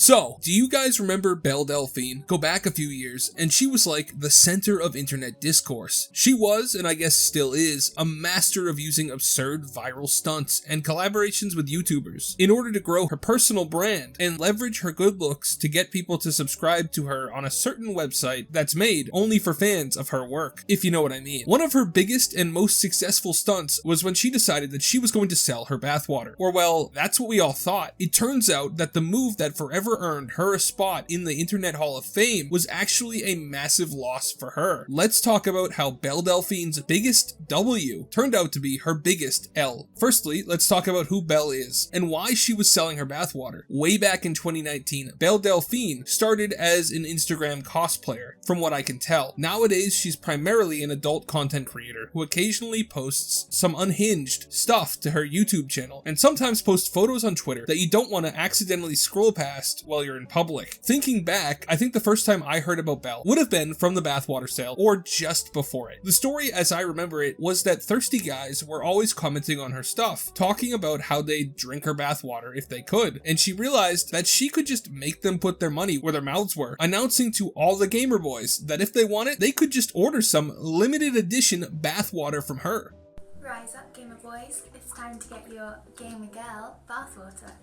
So, do you guys remember Belle Delphine? Go back a few years, and she was like the center of internet discourse. She was, and I guess still is, a master of using absurd viral stunts and collaborations with YouTubers in order to grow her personal brand and leverage her good looks to get people to subscribe to her on a certain website that's made only for fans of her work, if you know what I mean. One of her biggest and most successful stunts was when she decided that she was going to sell her bathwater. Or well, that's what we all thought. It turns out that the move that forever earned her a spot in the Internet Hall of Fame was actually a massive loss for her. Let's talk about how Belle Delphine's biggest W turned out to be her biggest L. Firstly, let's talk about who Belle is and why she was selling her bathwater. Way back in 2019, Belle Delphine started as an Instagram cosplayer, from what I can tell. Nowadays, she's primarily an adult content creator who occasionally posts some unhinged stuff to her YouTube channel and sometimes posts photos on Twitter that you don't want to accidentally scroll past while you're in public. Thinking back, I think the first time I heard about Belle would have been from the bathwater sale or just before it. The story as I remember it was that thirsty guys were always commenting on her stuff, talking about how they'd drink her bathwater if they could, and she realized that she could just make them put their money where their mouths were, announcing to all the gamer boys that if they wanted, they could just order some limited edition bathwater from her. Rise up, gamer boys, it's time to get your gamer girl bathwater.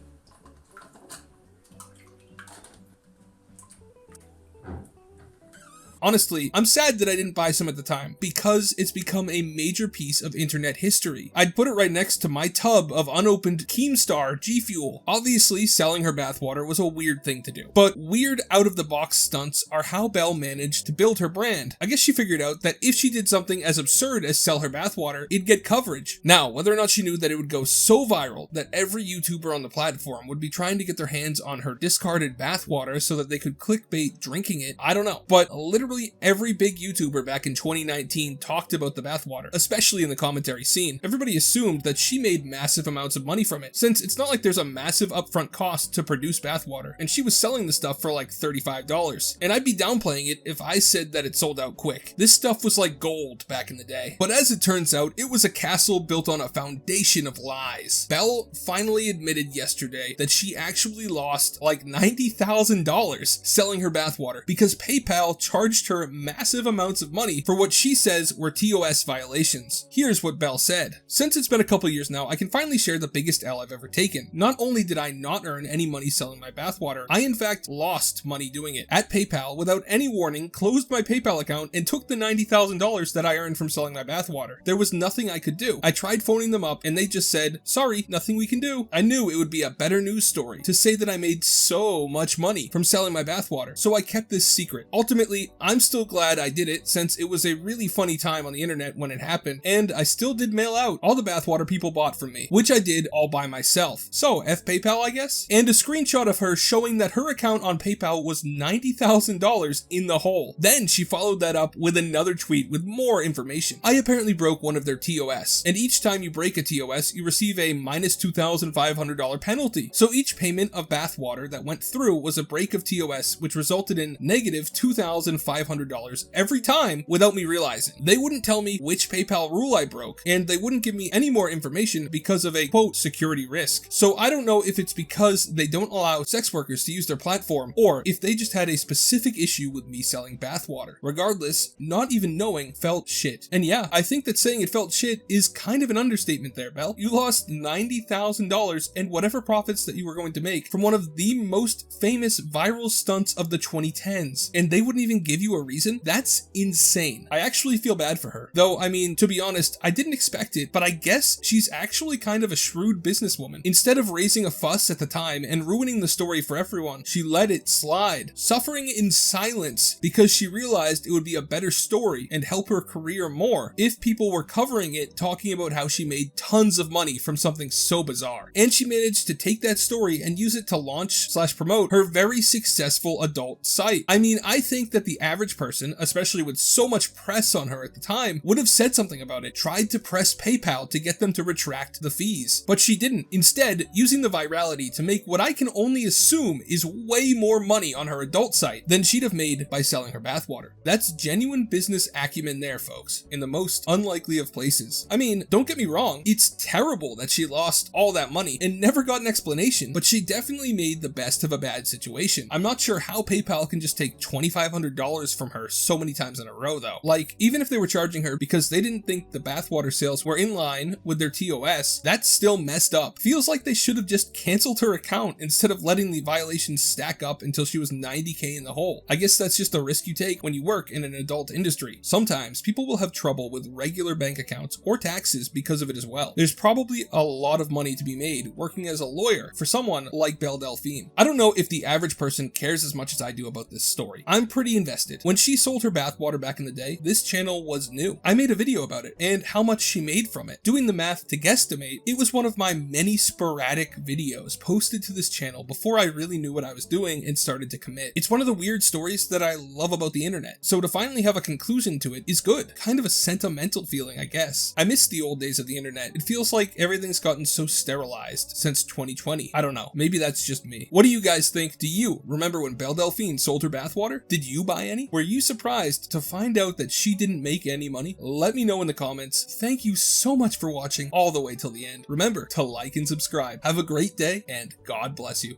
Honestly, I'm sad that I didn't buy some at the time, because it's become a major piece of internet history. I'd put it right next to my tub of unopened Keemstar G Fuel. Obviously, selling her bathwater was a weird thing to do, but weird out-of-the-box stunts are how Belle managed to build her brand. I guess she figured out that if she did something as absurd as sell her bathwater, it'd get coverage. Now, whether or not she knew that it would go so viral that every YouTuber on the platform would be trying to get their hands on her discarded bathwater so that they could clickbait drinking it, I don't know. But literally every big YouTuber back in 2019 talked about the bathwater, especially in the commentary scene. Everybody assumed that she made massive amounts of money from it, since it's not like there's a massive upfront cost to produce bathwater, and she was selling the stuff for like $35. And I'd be downplaying it if I said that it sold out quick. This stuff was like gold back in the day. But as it turns out, it was a castle built on a foundation of lies. Belle finally admitted yesterday that she actually lost like $90,000 selling her bathwater because PayPal charged her massive amounts of money for what she says were TOS violations. Here's what Belle said. Since it's been a couple years now, I can finally share the biggest L I've ever taken. Not only did I not earn any money selling my bathwater, I in fact lost money doing it. At PayPal, without any warning, closed my PayPal account and took the $90,000 that I earned from selling my bathwater. There was nothing I could do. I tried phoning them up and they just said, sorry, nothing we can do. I knew it would be a better news story to say that I made so much money from selling my bathwater, so I kept this secret. Ultimately, I'm still glad I did it, since it was a really funny time on the internet when it happened, and I still did mail out all the bathwater people bought from me, which I did all by myself. So, F PayPal, I guess? And a screenshot of her showing that her account on PayPal was $90,000 in the hole. Then she followed that up with another tweet with more information. I apparently broke one of their TOS, and each time you break a TOS, you receive a minus $2,500 penalty. So each payment of bathwater that went through was a break of TOS, which resulted in negative $2,500 every time without me realizing. They wouldn't tell me which PayPal rule I broke, and they wouldn't give me any more information because of a quote security risk. So I don't know if it's because they don't allow sex workers to use their platform, or if they just had a specific issue with me selling bathwater. Regardless, not even knowing felt shit. And yeah, I think that saying it felt shit is kind of an understatement there, Belle. You lost $90,000 and whatever profits that you were going to make from one of the most famous viral stunts of the 2010s, and they wouldn't even give you a reason? That's insane. I actually feel bad for her. Though, I mean, to be honest, I didn't expect it, but I guess she's actually kind of a shrewd businesswoman. Instead of raising a fuss at the time and ruining the story for everyone, she let it slide, suffering in silence because she realized it would be a better story and help her career more if people were covering it, talking about how she made tons of money from something so bizarre. And she managed to take that story and use it to launch/promote her very successful adult site. I mean, I think that the average average person, especially with so much press on her at the time, would have said something about it, tried to press PayPal to get them to retract the fees. But she didn't, instead using the virality to make what I can only assume is way more money on her adult site than she'd have made by selling her bathwater. That's genuine business acumen there, folks, in the most unlikely of places. I mean, don't get me wrong, it's terrible that she lost all that money and never got an explanation, but she definitely made the best of a bad situation. I'm not sure how PayPal can just take $2,500 from her so many times in a row though. Like, even if they were charging her because they didn't think the bathwater sales were in line with their TOS, that's still messed up. Feels like they should have just canceled her account instead of letting the violations stack up until she was 90K in the hole. I guess that's just a risk you take when you work in an adult industry. Sometimes people will have trouble with regular bank accounts or taxes because of it as well. There's probably a lot of money to be made working as a lawyer for someone like Belle Delphine. I don't know if the average person cares as much as I do about this story. I'm pretty invested. When she sold her bathwater back in the day, this channel was new. I made a video about it and how much she made from it. Doing the math to guesstimate, it was one of my many sporadic videos posted to this channel before I really knew what I was doing and started to commit. It's one of the weird stories that I love about the internet, so to finally have a conclusion to it is good. Kind of a sentimental feeling, I guess. I miss the old days of the internet. It feels like everything's gotten so sterilized since 2020. I don't know, maybe that's just me. What do you guys think? Do you remember when Belle Delphine sold her bathwater? Did you buy any? Were you surprised to find out that she didn't make any money? Let me know in the comments. Thank you so much for watching all the way till the end. Remember to like and subscribe. Have a great day and God bless you.